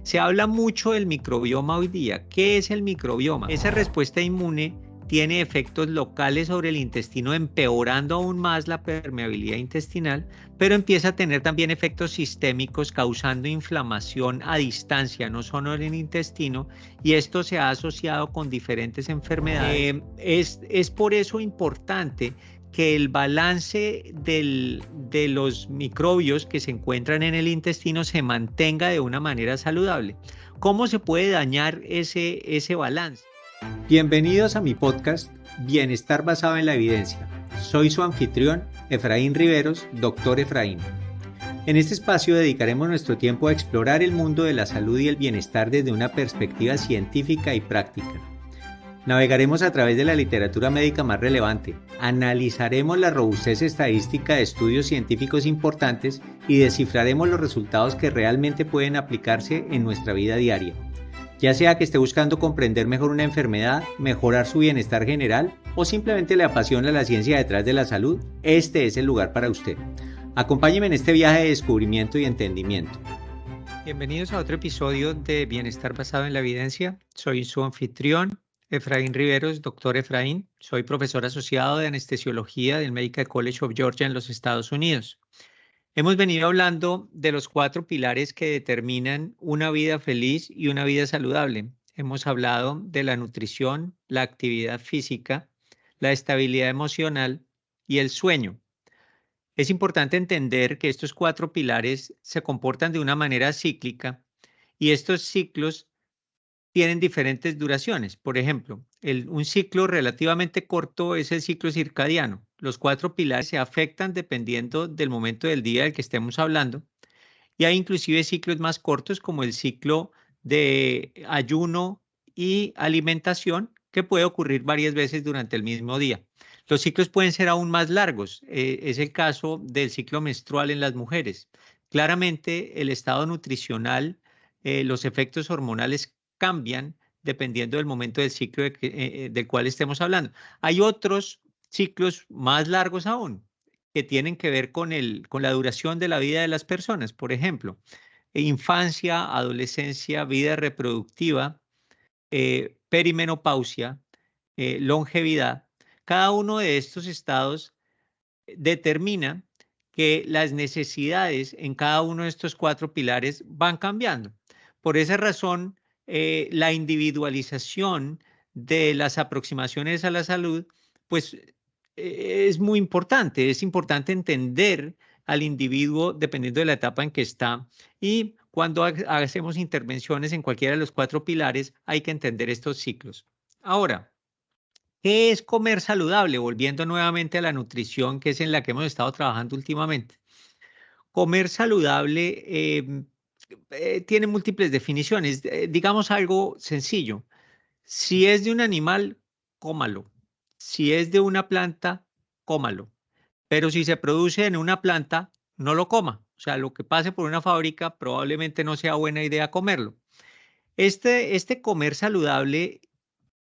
Se habla mucho del microbioma hoy día. ¿Qué es el microbioma? Esa respuesta inmune tiene efectos locales sobre el intestino, empeorando aún más la permeabilidad intestinal, pero empieza a tener también efectos sistémicos, causando inflamación a distancia, no solo en el intestino, y esto se ha asociado con diferentes enfermedades. Es por eso importante que el balance de los microbios que se encuentran en el intestino se mantenga de una manera saludable. ¿Cómo se puede dañar ese balance? Bienvenidos a mi podcast Bienestar basado en la evidencia. Soy su anfitrión, Efraín Riveros, Dr. Efraín. En este espacio dedicaremos nuestro tiempo a explorar el mundo de la salud y el bienestar desde una perspectiva científica y práctica. Navegaremos a través de la literatura médica más relevante, analizaremos la robustez estadística de estudios científicos importantes y descifraremos los resultados que realmente pueden aplicarse en nuestra vida diaria. Ya sea que esté buscando comprender mejor una enfermedad, mejorar su bienestar general o simplemente le apasiona la ciencia detrás de la salud, este es el lugar para usted. Acompáñeme en este viaje de descubrimiento y entendimiento. Bienvenidos a otro episodio de Bienestar basado en la evidencia. Soy su anfitrión, Efraín Riveros, Dr. Efraín. Soy profesor asociado de anestesiología del Medical College of Georgia en los Estados Unidos. Hemos venido hablando de los 4 pilares que determinan una vida feliz y una vida saludable. Hemos hablado de la nutrición, la actividad física, la estabilidad emocional y el sueño. Es importante entender que estos 4 pilares se comportan de una manera cíclica y estos ciclos tienen diferentes duraciones. Por ejemplo, un ciclo relativamente corto es el ciclo circadiano. Los 4 pilares se afectan dependiendo del momento del día del que estemos hablando. Y hay inclusive ciclos más cortos como el ciclo de ayuno y alimentación que puede ocurrir varias veces durante el mismo día. Los ciclos pueden ser aún más largos. Es el caso del ciclo menstrual en las mujeres. Claramente el estado nutricional, los efectos hormonales cambian dependiendo del momento del ciclo del cual estemos hablando. Hay otros ciclos más largos aún que tienen que ver con la duración de la vida de las personas. Por ejemplo, infancia, adolescencia, vida reproductiva, perimenopausia, longevidad. Cada uno de estos estados determina que las necesidades en cada uno de estos 4 pilares van cambiando. Por esa razón, la individualización de las aproximaciones a la salud, pues es muy importante. Es importante entender al individuo dependiendo de la etapa en que está. Y cuando hacemos intervenciones en cualquiera de los 4 pilares, hay que entender estos ciclos. Ahora, ¿qué es comer saludable? Volviendo nuevamente a la nutrición, que es en la que hemos estado trabajando últimamente. Comer saludable tiene múltiples definiciones. Digamos algo sencillo. Si es de un animal, cómalo. Si es de una planta, cómalo. Pero si se produce en una planta, no lo coma. O sea, lo que pase por una fábrica probablemente no sea buena idea comerlo. Este comer saludable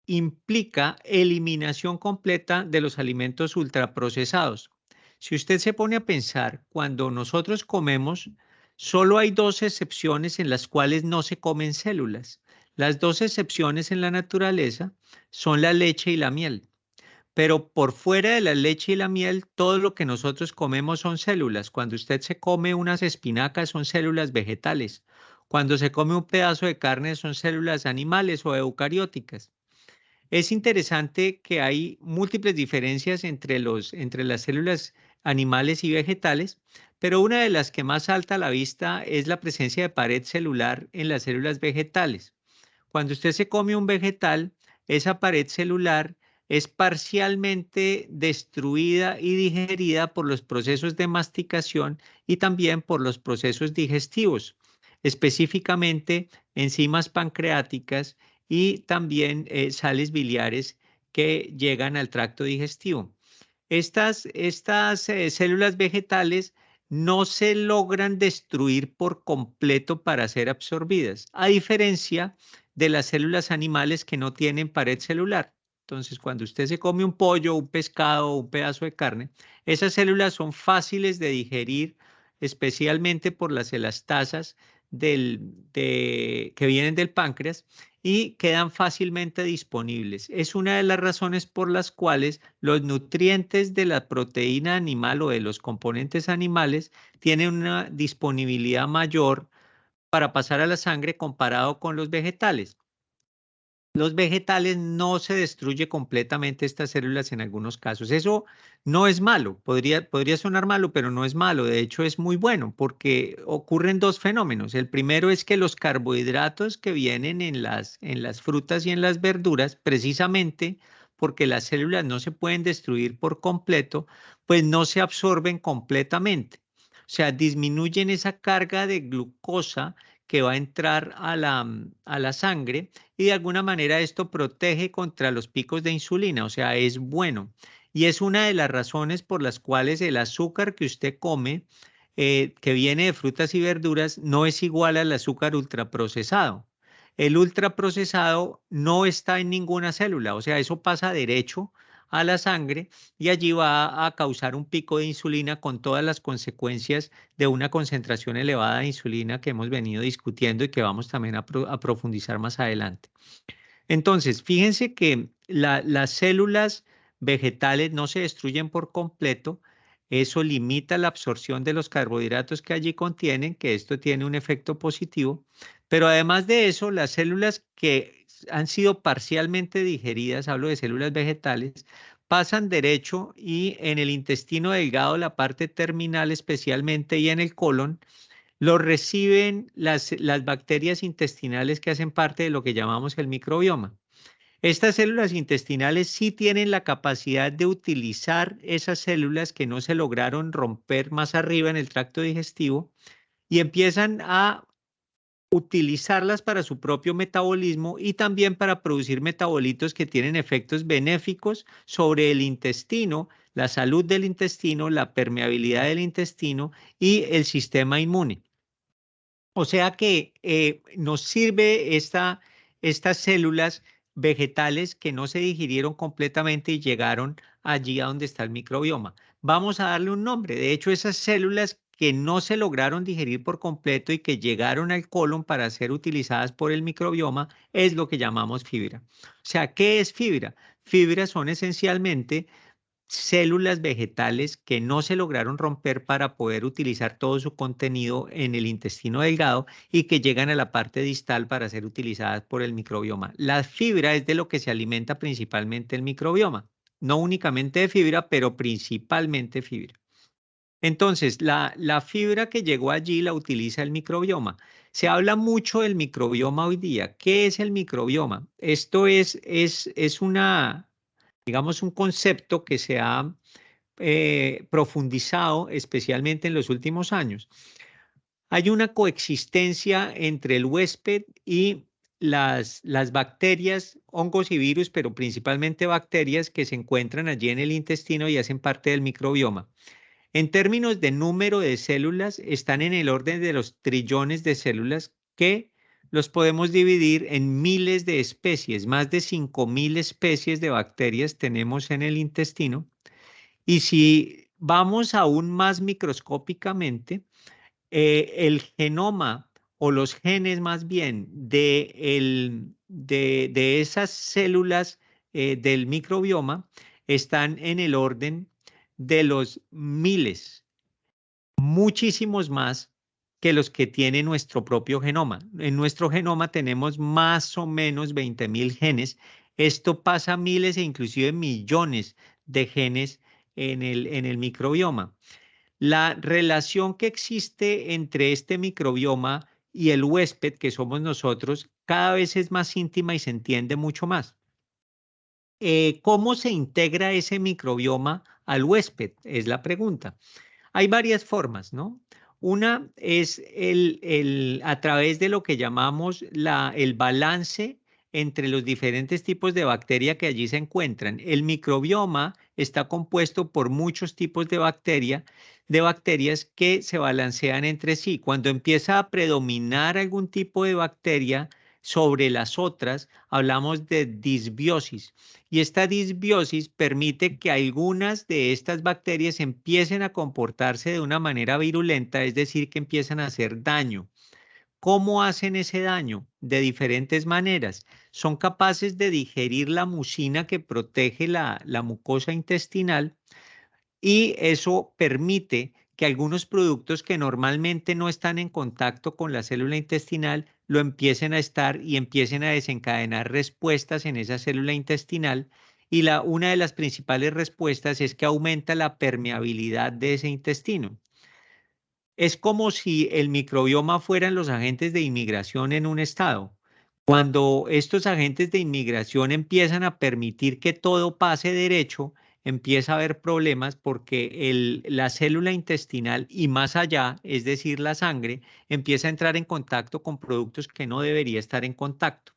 implica eliminación completa de los alimentos ultraprocesados. Si usted se pone a pensar, cuando nosotros comemos, solo hay 2 excepciones en las cuales no se comen células. Las 2 excepciones en la naturaleza son la leche y la miel. Pero por fuera de la leche y la miel, todo lo que nosotros comemos son células. Cuando usted se come unas espinacas, son células vegetales. Cuando se come un pedazo de carne, son células animales o eucarióticas. Es interesante que hay múltiples diferencias entre las células animales y vegetales, pero una de las que más salta a la vista es la presencia de pared celular en las células vegetales. Cuando usted se come un vegetal, esa pared celular es parcialmente destruida y digerida por los procesos de masticación y también por los procesos digestivos, específicamente enzimas pancreáticas y también sales biliares que llegan al tracto digestivo. Estas células vegetales no se logran destruir por completo para ser absorbidas, a diferencia de las células animales que no tienen pared celular. Entonces, cuando usted se come un pollo, un pescado o un pedazo de carne, esas células son fáciles de digerir, especialmente por las elastasas que vienen del páncreas y quedan fácilmente disponibles. Es una de las razones por las cuales los nutrientes de la proteína animal o de los componentes animales tienen una disponibilidad mayor para pasar a la sangre comparado con los vegetales. Los vegetales no se destruye completamente estas células en algunos casos. Eso no es malo, podría sonar malo, pero no es malo. De hecho, es muy bueno porque ocurren dos fenómenos. El primero es que los carbohidratos que vienen en las frutas y en las verduras, precisamente porque las células no se pueden destruir por completo, pues no se absorben completamente. O sea, disminuyen esa carga de glucosa que va a entrar a la sangre y de alguna manera esto protege contra los picos de insulina, o sea, es bueno. Y es una de las razones por las cuales el azúcar que usted come, que viene de frutas y verduras, no es igual al azúcar ultraprocesado. El ultraprocesado no está en ninguna célula, o sea, eso pasa derecho a la sangre y allí va a causar un pico de insulina con todas las consecuencias de una concentración elevada de insulina que hemos venido discutiendo y que vamos también a profundizar más adelante. Entonces, fíjense que las células vegetales no se destruyen por completo. Eso limita la absorción de los carbohidratos que allí contienen, que esto tiene un efecto positivo. Pero además de eso, las células que han sido parcialmente digeridas, hablo de células vegetales, pasan derecho y en el intestino delgado, la parte terminal especialmente y en el colon, lo reciben las bacterias intestinales que hacen parte de lo que llamamos el microbioma. Estas células intestinales sí tienen la capacidad de utilizar esas células que no se lograron romper más arriba en el tracto digestivo y empiezan a utilizarlas para su propio metabolismo y también para producir metabolitos que tienen efectos benéficos sobre el intestino, la salud del intestino, la permeabilidad del intestino y el sistema inmune. O sea que nos sirve estas células vegetales que no se digirieron completamente y llegaron allí a donde está el microbioma. Vamos a darle un nombre. De hecho, esas células que no se lograron digerir por completo y que llegaron al colon para ser utilizadas por el microbioma es lo que llamamos fibra. O sea, ¿qué es fibra? Fibras son esencialmente células vegetales que no se lograron romper para poder utilizar todo su contenido en el intestino delgado y que llegan a la parte distal para ser utilizadas por el microbioma. La fibra es de lo que se alimenta principalmente el microbioma, no únicamente de fibra, pero principalmente fibra. Entonces, la fibra que llegó allí la utiliza el microbioma. Se habla mucho del microbioma hoy día. ¿Qué es el microbioma? Esto es una, digamos, un concepto que se ha profundizado especialmente en los últimos años. Hay una coexistencia entre el huésped y las bacterias, hongos y virus, pero principalmente bacterias que se encuentran allí en el intestino y hacen parte del microbioma. En términos de número de células, están en el orden de los trillones de células que los podemos dividir en miles de especies. Más de 5.000 especies de bacterias tenemos en el intestino. Y si vamos aún más microscópicamente, el genoma o los genes más bien de esas células del microbioma están en el orden de los miles, muchísimos más que los que tiene nuestro propio genoma. En nuestro genoma tenemos más o menos 20.000 genes. Esto pasa a miles e inclusive millones de genes en el microbioma. La relación que existe entre este microbioma y el huésped, que somos nosotros, cada vez es más íntima y se entiende mucho más. ¿Cómo se integra ese microbioma al huésped? Es la pregunta. Hay varias formas, ¿no? Una es a través de lo que llamamos el balance entre los diferentes tipos de bacteria que allí se encuentran. El microbioma está compuesto por muchos tipos de bacterias que se balancean entre sí. Cuando empieza a predominar algún tipo de bacteria sobre las otras, hablamos de disbiosis. Y esta disbiosis permite que algunas de estas bacterias empiecen a comportarse de una manera virulenta, es decir, que empiezan a hacer daño. ¿Cómo hacen ese daño? De diferentes maneras. Son capaces de digerir la mucina que protege la mucosa intestinal y eso permite que algunos productos que normalmente no están en contacto con la célula intestinal lo empiecen a estar y empiecen a desencadenar respuestas en esa célula intestinal. Y una de las principales respuestas es que aumenta la permeabilidad de ese intestino. Es como si el microbioma fueran los agentes de inmigración en un estado. Cuando estos agentes de inmigración empiezan a permitir que todo pase derecho, empieza a haber problemas porque la célula intestinal y más allá, es decir, la sangre, empieza a entrar en contacto con productos que no debería estar en contacto.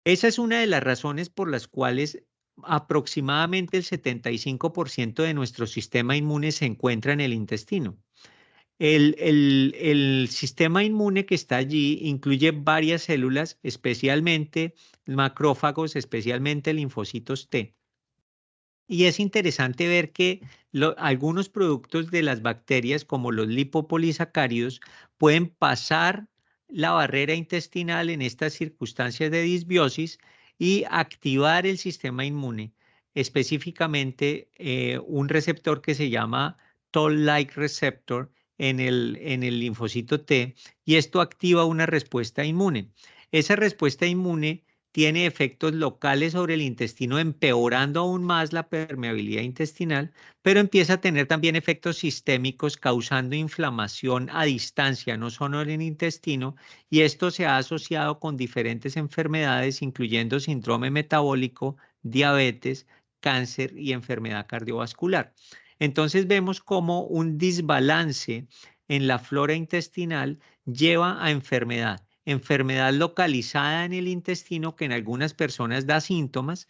Esa es una de las razones por las cuales aproximadamente el 75% de nuestro sistema inmune se encuentra en el intestino. El sistema inmune que está allí incluye varias células, especialmente macrófagos, especialmente linfocitos T. Y es interesante ver que algunos productos de las bacterias, como los lipopolisacáridos, pueden pasar la barrera intestinal en estas circunstancias de disbiosis y activar el sistema inmune, específicamente un receptor que se llama Toll-like receptor en el linfocito T, y esto activa una respuesta inmune. Esa respuesta inmune tiene efectos locales sobre el intestino, empeorando aún más la permeabilidad intestinal, pero empieza a tener también efectos sistémicos causando inflamación a distancia, no solo en el intestino, y esto se ha asociado con diferentes enfermedades, incluyendo síndrome metabólico, diabetes, cáncer y enfermedad cardiovascular. Entonces vemos cómo un desbalance en la flora intestinal lleva a enfermedad localizada en el intestino que en algunas personas da síntomas.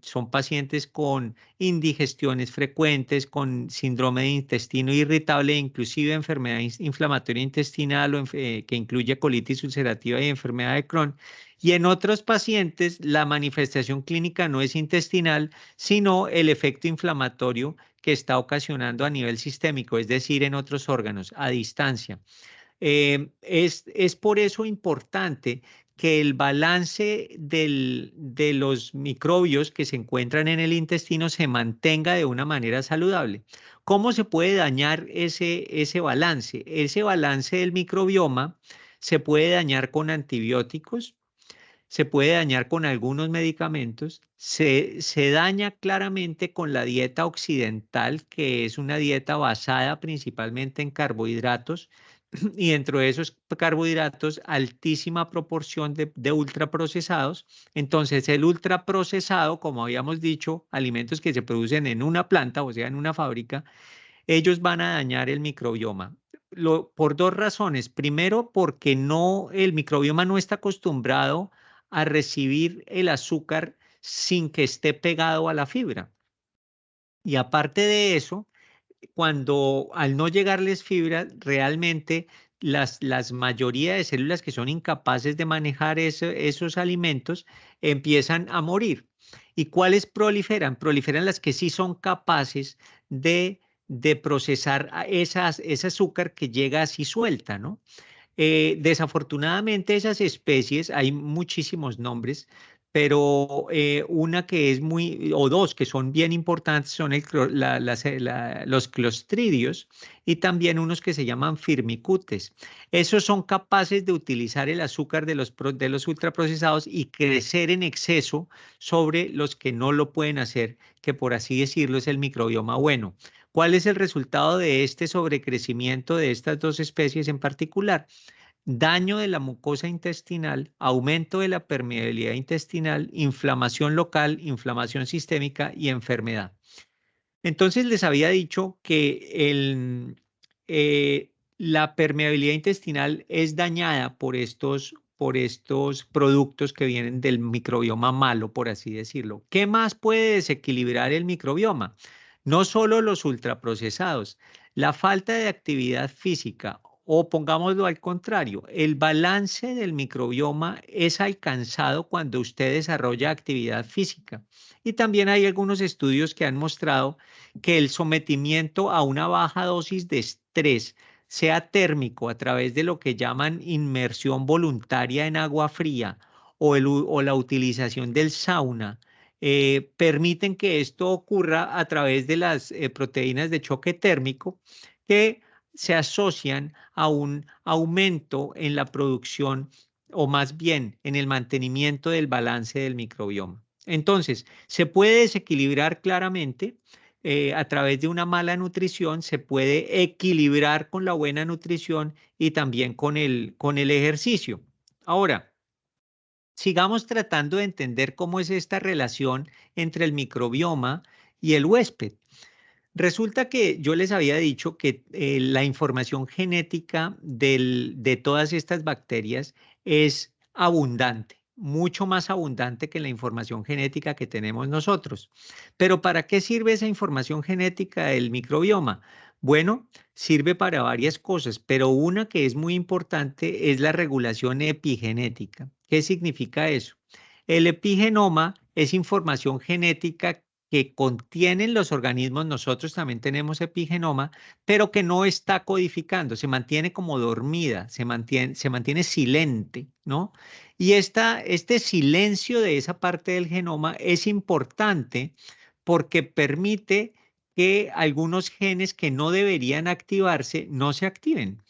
Son pacientes con indigestiones frecuentes, con síndrome de intestino irritable, inclusive enfermedad inflamatoria intestinal que incluye colitis ulcerativa y enfermedad de Crohn. Y en otros pacientes la manifestación clínica no es intestinal, sino el efecto inflamatorio que está ocasionando a nivel sistémico, es decir, en otros órganos, a distancia. Es por eso importante que el balance de los microbios que se encuentran en el intestino se mantenga de una manera saludable. ¿Cómo se puede dañar ese balance? Ese balance del microbioma se puede dañar con antibióticos, se puede dañar con algunos medicamentos, se daña claramente con la dieta occidental, que es una dieta basada principalmente en carbohidratos, y dentro de esos carbohidratos, altísima proporción de ultraprocesados. Entonces, el ultraprocesado, como habíamos dicho, alimentos que se producen en una planta, o sea, en una fábrica, ellos van a dañar el microbioma. Por dos razones. Primero, porque el microbioma no está acostumbrado a recibir el azúcar sin que esté pegado a la fibra. Y aparte de eso, cuando al no llegarles fibra, realmente las mayoría de células que son incapaces de manejar esos alimentos empiezan a morir. ¿Y cuáles proliferan? Proliferan las que sí son capaces de procesar ese azúcar que llega así suelta, ¿no? Desafortunadamente esas especies, hay muchísimos nombres, pero una que es o dos que son bien importantes son los clostridios y también unos que se llaman firmicutes. Esos son capaces de utilizar el azúcar de los ultraprocesados y crecer en exceso sobre los que no lo pueden hacer, que por así decirlo es el microbioma bueno. ¿Cuál es el resultado de este sobrecrecimiento de estas dos especies en particular? Daño de la mucosa intestinal, aumento de la permeabilidad intestinal, inflamación local, inflamación sistémica y enfermedad. Entonces les había dicho que la permeabilidad intestinal es dañada por estos productos que vienen del microbioma malo, por así decirlo. ¿Qué más puede desequilibrar el microbioma? No solo los ultraprocesados, la falta de actividad física o pongámoslo al contrario, el balance del microbioma es alcanzado cuando usted desarrolla actividad física. Y también hay algunos estudios que han mostrado que el sometimiento a una baja dosis de estrés sea térmico a través de lo que llaman inmersión voluntaria en agua fría o la utilización del sauna, permiten que esto ocurra a través de las proteínas de choque térmico que se asocian a un aumento en la producción o más bien en el mantenimiento del balance del microbioma. Entonces, se puede desequilibrar claramente a través de una mala nutrición, se puede equilibrar con la buena nutrición y también con el ejercicio. Ahora, sigamos tratando de entender cómo es esta relación entre el microbioma y el huésped. Resulta que yo les había dicho que la información genética de todas estas bacterias es abundante, mucho más abundante que la información genética que tenemos nosotros. Pero ¿para qué sirve esa información genética del microbioma? Bueno, sirve para varias cosas, pero una que es muy importante es la regulación epigenética. ¿Qué significa eso? El epigenoma es información genética que contienen los organismos, nosotros también tenemos epigenoma, pero que no está codificando, se mantiene como dormida, se mantiene silente, ¿no? Y este silencio de esa parte del genoma es importante porque permite que algunos genes que no deberían activarse no se activen.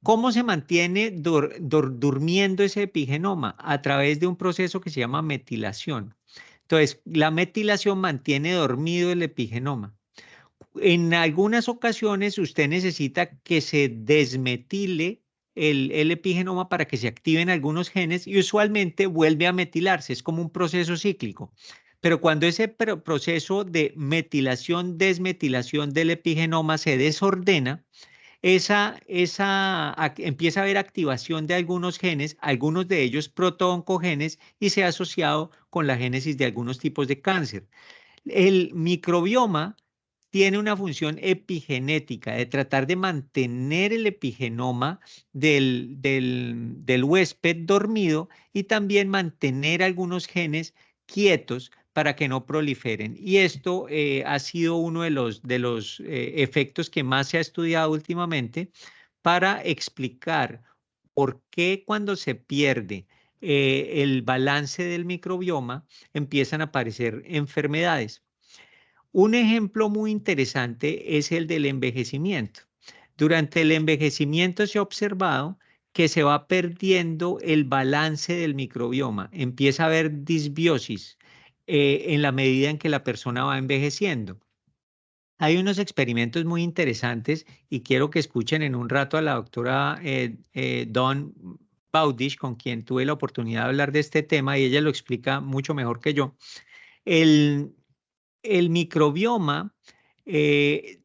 ¿Cómo se mantiene durmiendo ese epigenoma? A través de un proceso que se llama metilación. Entonces, la metilación mantiene dormido el epigenoma. En algunas ocasiones usted necesita que se desmetile el epigenoma para que se activen algunos genes y usualmente vuelve a metilarse. Es como un proceso cíclico. Pero cuando ese proceso de metilación, desmetilación del epigenoma se desordena, empieza a haber activación de algunos genes, algunos de ellos protooncogenes, y se ha asociado con la génesis de algunos tipos de cáncer. El microbioma tiene una función epigenética de tratar de mantener el epigenoma del huésped dormido y también mantener algunos genes quietos para que no proliferen. Y esto ha sido uno de los efectos que más se ha estudiado últimamente para explicar por qué cuando se pierde el balance del microbioma empiezan a aparecer enfermedades. Un ejemplo muy interesante es el del envejecimiento. Durante el envejecimiento se ha observado que se va perdiendo el balance del microbioma, empieza a haber disbiosis en la medida en que la persona va envejeciendo. Hay unos experimentos muy interesantes y quiero que escuchen en un rato a la doctora Dawn Bowdish, con quien tuve la oportunidad de hablar de este tema y ella lo explica mucho mejor que yo. El, el microbioma eh,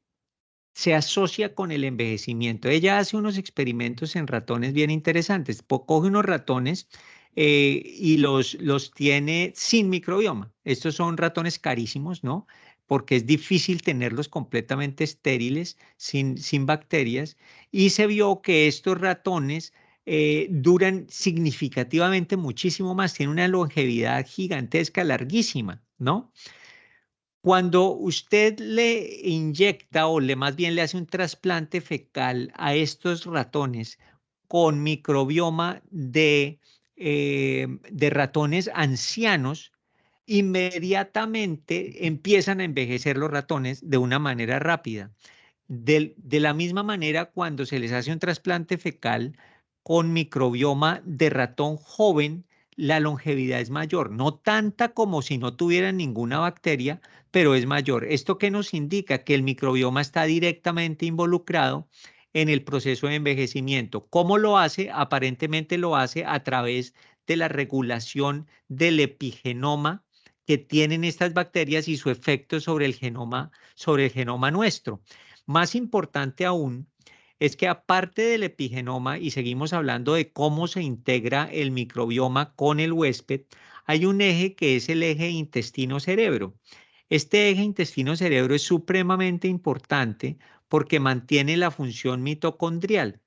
se asocia con el envejecimiento. Ella hace unos experimentos en ratones bien interesantes. Coge unos ratones y los tiene sin microbioma. Estos son ratones carísimos, ¿no? Porque es difícil tenerlos completamente estériles, sin bacterias. Y se vio que estos ratones duran significativamente muchísimo más, tienen una longevidad gigantesca, larguísima, ¿no? Cuando usted le inyecta o más bien le hace un trasplante fecal a estos ratones con microbioma de ratones ancianos, inmediatamente empiezan a envejecer los ratones de una manera rápida. De la misma manera, cuando se les hace un trasplante fecal con microbioma de ratón joven, la longevidad es mayor, no tanta como si no tuvieran ninguna bacteria, pero es mayor. ¿Esto qué nos indica? Que el microbioma está directamente involucrado en el proceso de envejecimiento. ¿Cómo lo hace? Aparentemente lo hace a través de la regulación del epigenoma que tienen estas bacterias y su efecto sobre el genoma nuestro. Más importante aún es que aparte del epigenoma, y seguimos hablando de cómo se integra el microbioma con el huésped, hay un eje que es el eje intestino-cerebro. Este eje intestino-cerebro es supremamente importante porque mantiene la función mitocondrial.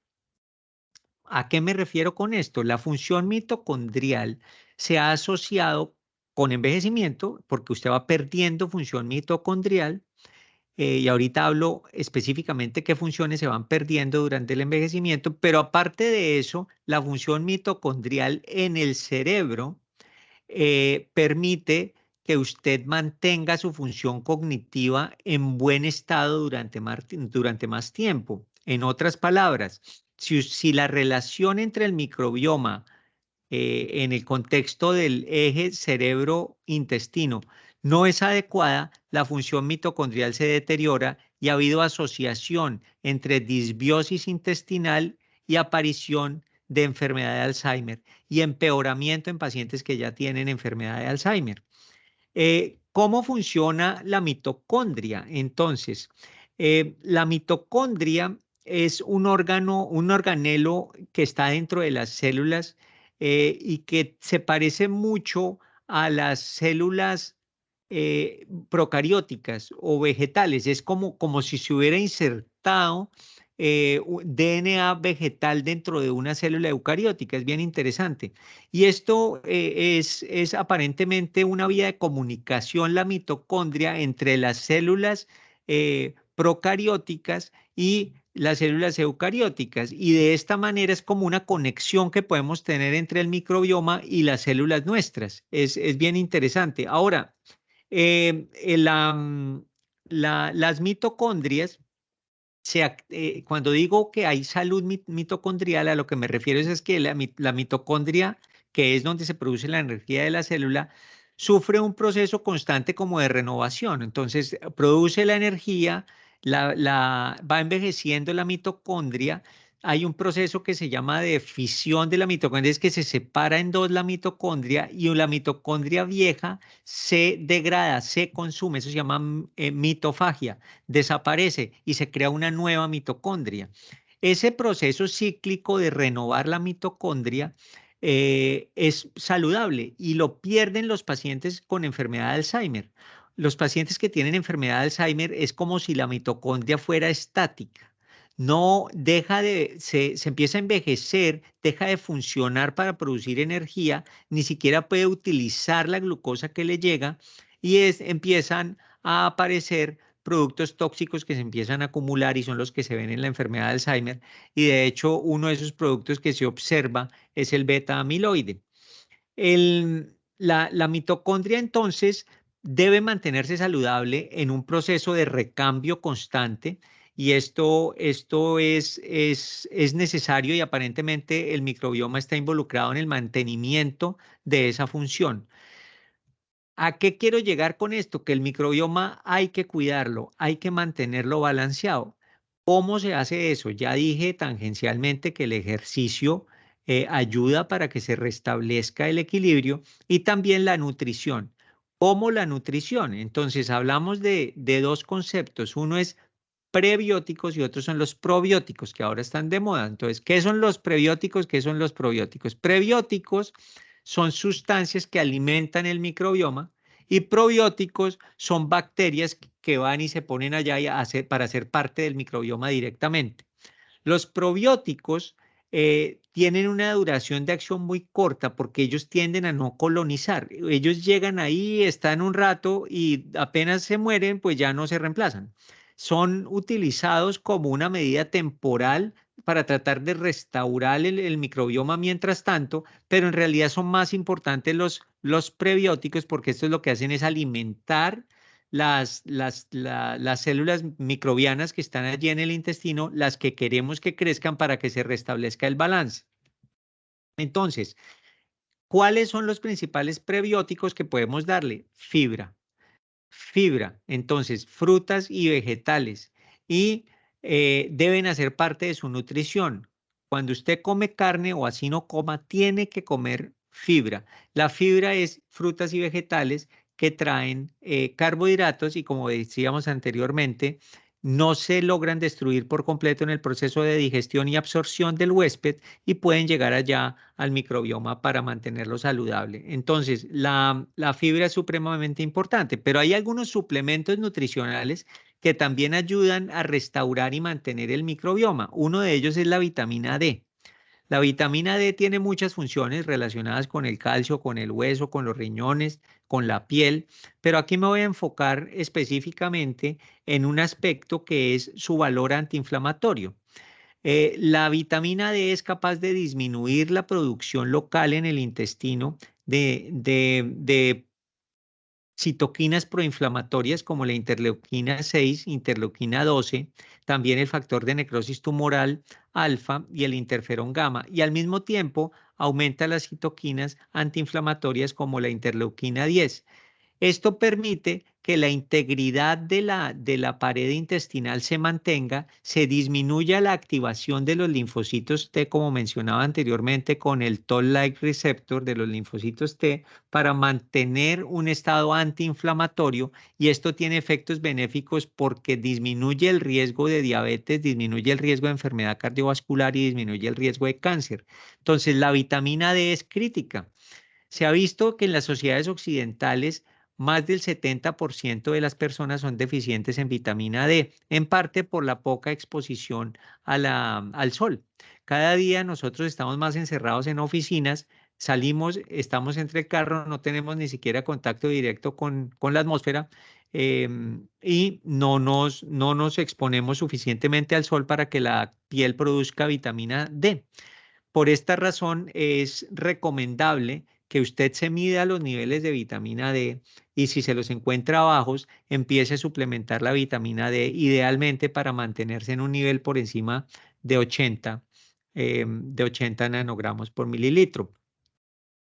¿A qué me refiero con esto? La función mitocondrial se ha asociado con envejecimiento porque usted va perdiendo función mitocondrial y ahorita hablo específicamente qué funciones se van perdiendo durante el envejecimiento, pero aparte de eso, la función mitocondrial en el cerebro permite que usted mantenga su función cognitiva en buen estado durante más tiempo. En otras palabras, si la relación entre el microbioma en el contexto del eje cerebro-intestino no es adecuada, la función mitocondrial se deteriora y ha habido asociación entre disbiosis intestinal y aparición de enfermedad de Alzheimer y empeoramiento en pacientes que ya tienen enfermedad de Alzheimer. ¿Cómo funciona la mitocondria? Entonces, la mitocondria es un órgano, un organelo que está dentro de las células y que se parece mucho a las células procarióticas o vegetales. Es como si se hubiera insertado DNA vegetal dentro de una célula eucariótica. Es bien interesante. Y esto es aparentemente una vía de comunicación, la mitocondria, entre las células procarióticas y las células eucarióticas. Y de esta manera es como una conexión que podemos tener entre el microbioma y las células nuestras. Es bien interesante. Ahora, las mitocondrias cuando digo que hay salud mitocondrial, a lo que me refiero es que la mitocondria, que es donde se produce la energía de la célula, sufre un proceso constante como de renovación. Entonces, produce la energía, va envejeciendo la mitocondria. Hay un proceso que se llama de fisión de la mitocondria, es que se separa en dos la mitocondria y la mitocondria vieja se degrada, se consume, eso se llama mitofagia, desaparece y se crea una nueva mitocondria. Ese proceso cíclico de renovar la mitocondria es saludable y lo pierden los pacientes con enfermedad de Alzheimer. Los pacientes que tienen enfermedad de Alzheimer es como si la mitocondria fuera estática. No deja se empieza a envejecer, deja de funcionar para producir energía, ni siquiera puede utilizar la glucosa que le llega y empiezan a aparecer productos tóxicos que se empiezan a acumular y son los que se ven en la enfermedad de Alzheimer. Y de hecho, uno de esos productos que se observa es el beta amiloide. La mitocondria entonces debe mantenerse saludable en un proceso de recambio constante y esto es necesario y aparentemente el microbioma está involucrado en el mantenimiento de esa función. ¿A qué quiero llegar con esto? Que el microbioma hay que cuidarlo, hay que mantenerlo balanceado. ¿Cómo se hace eso? Ya dije tangencialmente que el ejercicio ayuda para que se restablezca el equilibrio y también la nutrición. ¿Cómo la nutrición? Entonces hablamos de dos conceptos. Uno es prebióticos y otros son los probióticos, que ahora están de moda. Entonces, ¿qué son los prebióticos? ¿Qué son los probióticos? Prebióticos son sustancias que alimentan el microbioma y probióticos son bacterias que van y se ponen allá para hacer parte del microbioma directamente. Los probióticos tienen una duración de acción muy corta porque ellos tienden a no colonizar. Ellos llegan ahí, están un rato y apenas se mueren, pues ya no se reemplazan. Son utilizados como una medida temporal para tratar de restaurar el microbioma mientras tanto, pero en realidad son más importantes los prebióticos porque esto es lo que hacen es alimentar las células microbianas que están allí en el intestino, las que queremos que crezcan para que se restablezca el balance. Entonces, ¿cuáles son los principales prebióticos que podemos darle? Fibra. Fibra, entonces, frutas y vegetales. Y deben hacer parte de su nutrición. Cuando usted come carne o así no coma, tiene que comer fibra. La fibra es frutas y vegetales que traen carbohidratos y como decíamos anteriormente, no se logran destruir por completo en el proceso de digestión y absorción del huésped y pueden llegar allá al microbioma para mantenerlo saludable. Entonces, la fibra es supremamente importante, pero hay algunos suplementos nutricionales que también ayudan a restaurar y mantener el microbioma. Uno de ellos es la vitamina D. La vitamina D tiene muchas funciones relacionadas con el calcio, con el hueso, con los riñones, con la piel, pero aquí me voy a enfocar específicamente en un aspecto que es su valor antiinflamatorio. La vitamina D es capaz de disminuir la producción local en el intestino de citoquinas proinflamatorias como la interleuquina 6, interleuquina 12, también el factor de necrosis tumoral alfa y el interferón gamma, y al mismo tiempo aumenta las citoquinas antiinflamatorias como la interleuquina 10. Esto permite que la integridad de la pared intestinal se mantenga, se disminuya la activación de los linfocitos T, como mencionaba anteriormente, con el Toll-like receptor de los linfocitos T, para mantener un estado antiinflamatorio, y esto tiene efectos benéficos porque disminuye el riesgo de diabetes, disminuye el riesgo de enfermedad cardiovascular y disminuye el riesgo de cáncer. Entonces, la vitamina D es crítica. Se ha visto que en las sociedades occidentales más del 70% de las personas son deficientes en vitamina D, en parte por la poca exposición al sol. Cada día nosotros estamos más encerrados en oficinas, salimos, estamos entre el carro, no tenemos ni siquiera contacto directo con la atmósfera, y no nos exponemos suficientemente al sol para que la piel produzca vitamina D. Por esta razón es recomendable que usted se mida los niveles de vitamina D, y si se los encuentra bajos, empiece a suplementar la vitamina D, idealmente para mantenerse en un nivel por encima de 80 nanogramos por mililitro.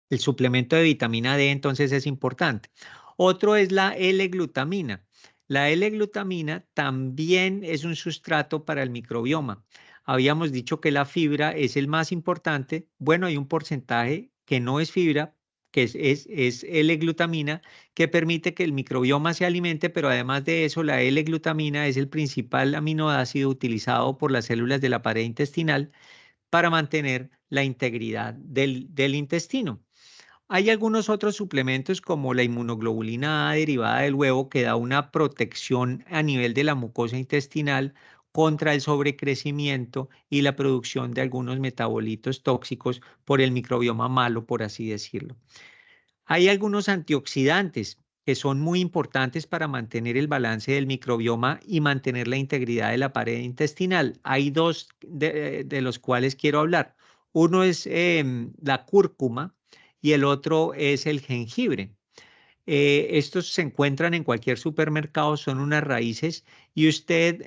El suplemento de vitamina D entonces es importante. Otro es la L-glutamina. La L-glutamina también es un sustrato para el microbioma. Habíamos dicho que la fibra es el más importante. Bueno, hay un porcentaje que no es fibra, que es L-glutamina, que permite que el microbioma se alimente, pero además de eso, la L-glutamina es el principal aminoácido utilizado por las células de la pared intestinal para mantener la integridad del intestino. Hay algunos otros suplementos como la inmunoglobulina A derivada del huevo, que da una protección a nivel de la mucosa intestinal contra el sobrecrecimiento y la producción de algunos metabolitos tóxicos por el microbioma malo, por así decirlo. Hay algunos antioxidantes que son muy importantes para mantener el balance del microbioma y mantener la integridad de la pared intestinal. Hay dos de los cuales quiero hablar. Uno es la cúrcuma y el otro es el jengibre. Estos se encuentran en cualquier supermercado, son unas raíces, y usted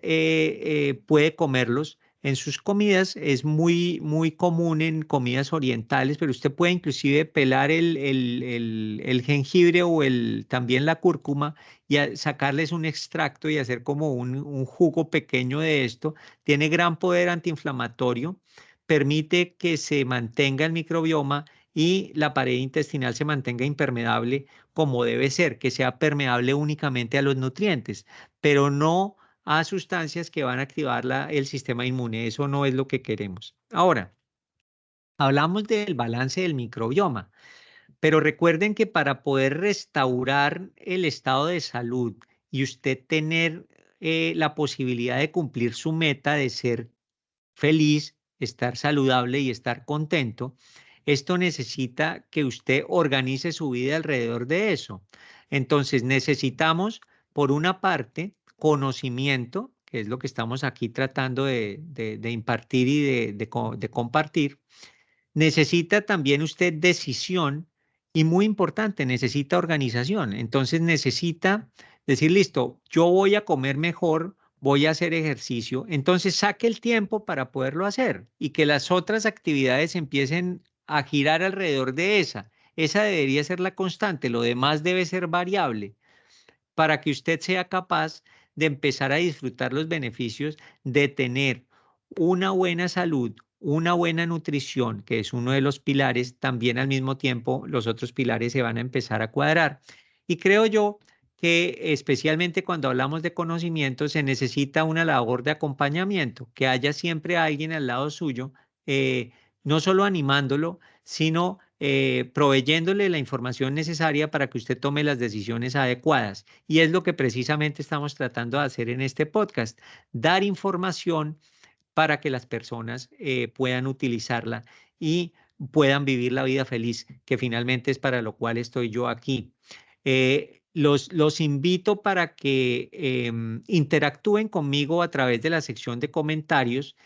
puede comerlos en sus comidas. Es muy, muy común en comidas orientales, pero usted puede inclusive pelar el jengibre o también la cúrcuma y sacarles un extracto y hacer como un jugo pequeño de esto. Tiene gran poder antiinflamatorio, permite que se mantenga el microbioma y la pared intestinal se mantenga impermeable como debe ser, que sea permeable únicamente a los nutrientes, pero no a sustancias que van a activar el sistema inmune. Eso no es lo que queremos. Ahora, hablamos del balance del microbioma, pero recuerden que para poder restaurar el estado de salud y usted tener la posibilidad de cumplir su meta de ser feliz, estar saludable y estar contento, esto necesita que usted organice su vida alrededor de eso. Entonces necesitamos, por una parte, conocimiento, que es lo que estamos aquí tratando de impartir y de compartir. Necesita también usted decisión, y muy importante, necesita organización. Entonces necesita decir, listo, yo voy a comer mejor, voy a hacer ejercicio. Entonces saque el tiempo para poderlo hacer y que las otras actividades empiecen a girar alrededor de esa. Esa debería ser la constante, lo demás debe ser variable para que usted sea capaz de empezar a disfrutar los beneficios de tener una buena salud, una buena nutrición, que es uno de los pilares. También al mismo tiempo los otros pilares se van a empezar a cuadrar. Y creo yo que especialmente cuando hablamos de conocimiento se necesita una labor de acompañamiento, que haya siempre alguien al lado suyo, no solo animándolo, sino proveyéndole la información necesaria para que usted tome las decisiones adecuadas. Y es lo que precisamente estamos tratando de hacer en este podcast, dar información para que las personas puedan utilizarla y puedan vivir la vida feliz, que finalmente es para lo cual estoy yo aquí. Los invito para que interactúen conmigo a través de la sección de comentarios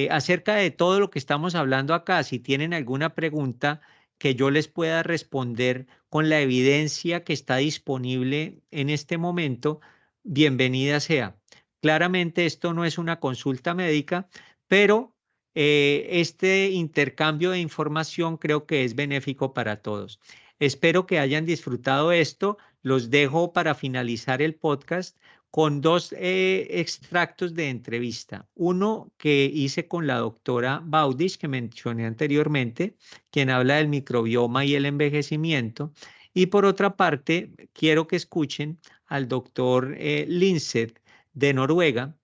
acerca de todo lo que estamos hablando acá. Si tienen alguna pregunta que yo les pueda responder con la evidencia que está disponible en este momento, bienvenida sea. Claramente esto no es una consulta médica, pero este intercambio de información creo que es benéfico para todos. Espero que hayan disfrutado esto. Los dejo para finalizar el podcast con dos extractos de entrevista. Uno que hice con la doctora Baudish, que mencioné anteriormente, quien habla del microbioma y el envejecimiento. Y por otra parte, quiero que escuchen al doctor Linseth de Noruega.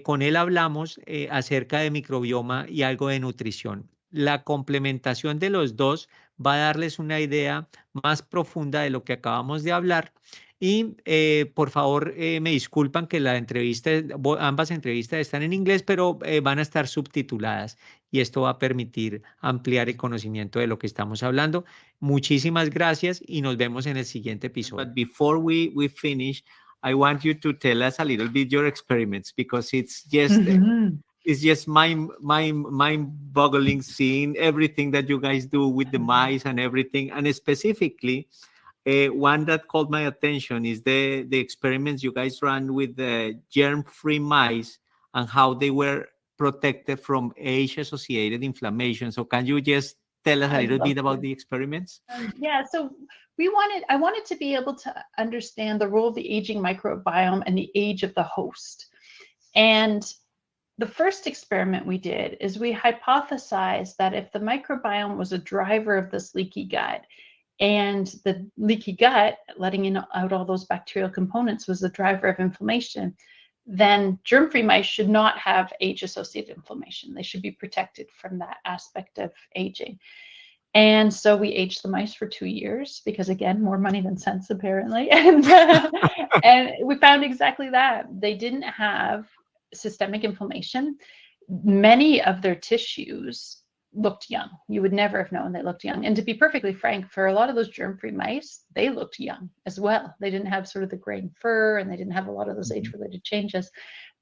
Con él hablamos acerca de microbioma y algo de nutrición. La complementación de los dos va a darles una idea más profunda de lo que acabamos de hablar. Y por favor, me disculpan que la entrevista, ambas entrevistas están en inglés, pero van a estar subtituladas y esto va a permitir ampliar el conocimiento de lo que estamos hablando. Muchísimas gracias y nos vemos en el siguiente episodio. But before we finish, I want you to tell us a little bit your experiments, because it's just it's just mind-boggling seeing everything that you guys do with the mice and everything. And specifically, one that caught my attention is the experiments you guys ran with the germ-free mice and how they were protected from age-associated inflammation. So can you just tell us a little bit about the experiments? Yeah, so I wanted to be able to understand the role of the aging microbiome and the age of the host. And the first experiment we did is we hypothesized that if the microbiome was a driver of this leaky gut, and the leaky gut letting in out all those bacterial components was the driver of inflammation, then germ-free mice should not have age-associated inflammation. They should be protected from that aspect of aging. And so we aged the mice for 2 years because, again, more money than sense, apparently. And we found exactly that. They didn't have systemic inflammation. Many of their tissues looked young. You would never have known they looked young. And to be perfectly frank, for a lot of those germ-free mice, they looked young as well. They didn't have sort of the graying fur, and they didn't have a lot of those age-related changes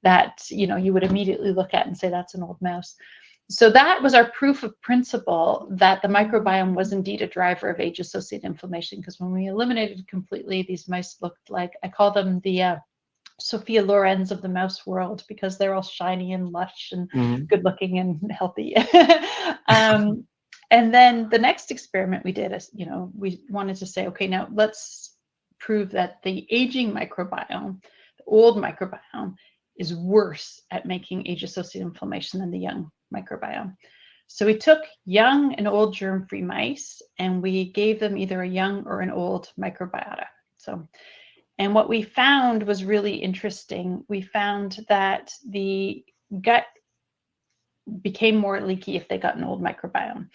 that, you know, you would immediately look at and say that's an old mouse. So that was our proof of principle that the microbiome was indeed a driver of age-associated inflammation, because when we eliminated completely, these mice looked like, I call them the Sophia Lorenz of the mouse world, because they're all shiny and lush and good looking and healthy. And then the next experiment we did is, you know, we wanted to say, okay, now let's prove that the aging microbiome, the old microbiome, is worse at making age-associated inflammation than the young microbiome. So we took young and old germ-free mice and we gave them either a young or an old microbiota. And what we found was really interesting. We found that the gut became more leaky if they got an old microbiome.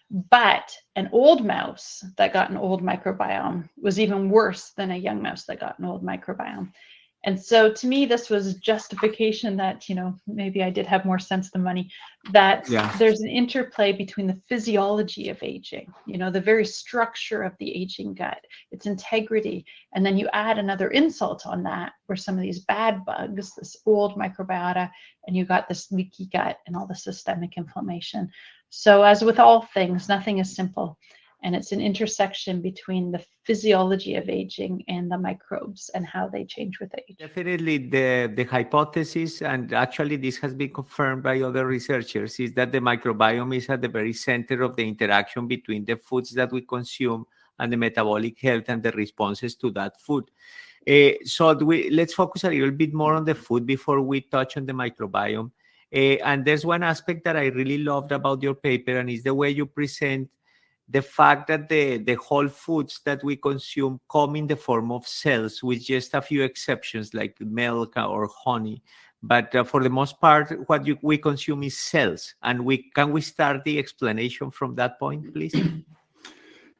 But an old mouse that got an old microbiome was even worse than a young mouse that got an old microbiome. And so to me, this was justification that, you know, maybe I did have more sense than money, that there's an interplay between the physiology of aging, you know, the very structure of the aging gut, its integrity. And then you add another insult on that, where some of these bad bugs, this old microbiota, and you got this leaky gut and all the systemic inflammation. So as with all things, nothing is simple. And it's an intersection between the physiology of aging and the microbes and how they change with age. Definitely the hypothesis, and actually this has been confirmed by other researchers, is that the microbiome is at the very center of the interaction between the foods that we consume and the metabolic health and the responses to that food. So let's focus a little bit more on the food before we touch on the microbiome. And there's one aspect that I really loved about your paper, and is the way you present the fact that the whole foods that we consume come in the form of cells, with just a few exceptions like milk or honey. But for the most part, what we consume is cells. And can we start the explanation from that point, please?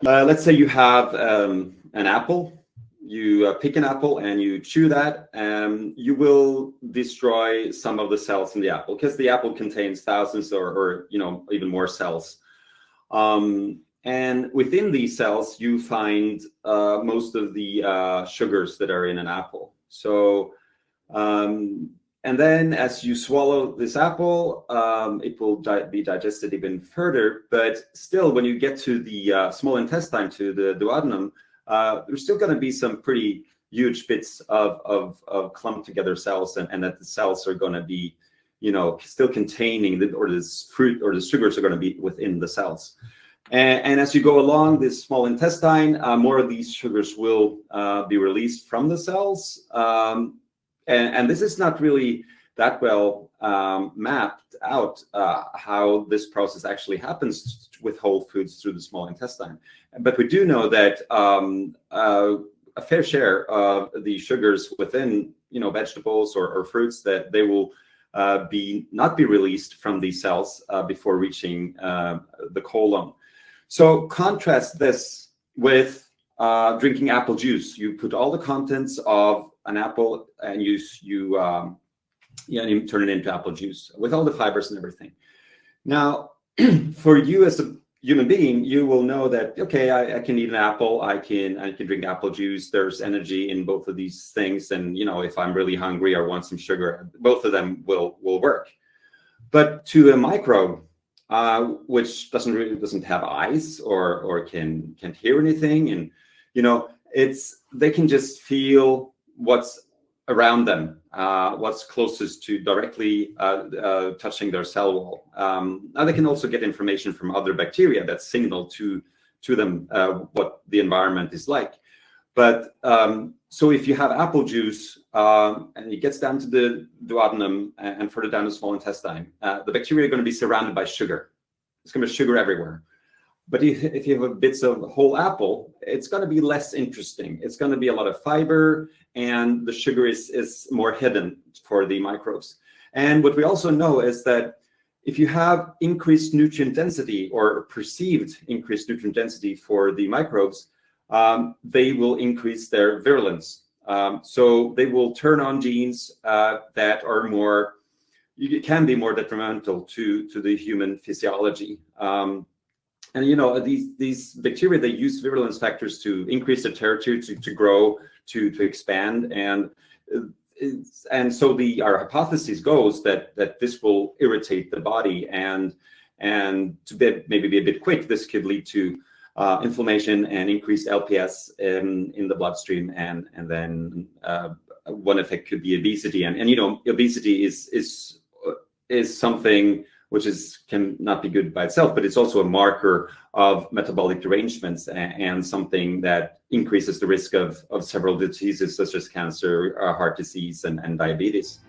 Let's say you have an apple. You pick an apple and you chew that, you will destroy some of the cells in the apple, because the apple contains thousands or you know, even more cells. And within these cells, you find most of the sugars that are in an apple. So, and then as you swallow this apple, it will be digested even further. But still, when you get to the small intestine, to the duodenum, there's still going to be some pretty huge bits of clumped together cells, and that the cells are going to be, still containing this fruit, or the sugars are going to be within the cells. And as you go along this small intestine, more of these sugars will be released from the cells. And this is not really that well mapped out how this process actually happens with whole foods through the small intestine. But we do know that a fair share of the sugars within, vegetables or fruits, that they will not be released from these cells before reaching the colon. So contrast this with drinking apple juice. You put all the contents of an apple and you turn it into apple juice with all the fibers and everything. Now, for you as a human being, you will know that, okay, I can eat an apple, I can drink apple juice. There's energy in both of these things, and if I'm really hungry or want some sugar, both of them will work. But to a microbe, which doesn't have eyes or can't hear anything, and they can just feel what's around them, what's closest to directly touching their cell wall. Now they can also get information from other bacteria that signal to them what the environment is like. But so if you have apple juice and it gets down to the duodenum and further down the small intestine, the bacteria are going to be surrounded by sugar. It's going to be sugar everywhere. But if you have bits of whole apple, it's going to be less interesting. It's going to be a lot of fiber, and the sugar is more hidden for the microbes. And what we also know is that if you have increased nutrient density, or perceived increased nutrient density for the microbes, they will increase their virulence. So they will turn on genes that are can be more detrimental to the human physiology. And these bacteria, they use virulence factors to increase their territory, to grow, to expand, and so our hypothesis goes that this will irritate the body, and to maybe be a bit quick, this could lead to inflammation and increased LPS in the bloodstream, and then one effect could be obesity, and obesity is something which can not be good by itself, but it's also a marker of metabolic derangements, and something that increases the risk of several diseases such as cancer, heart disease, and diabetes.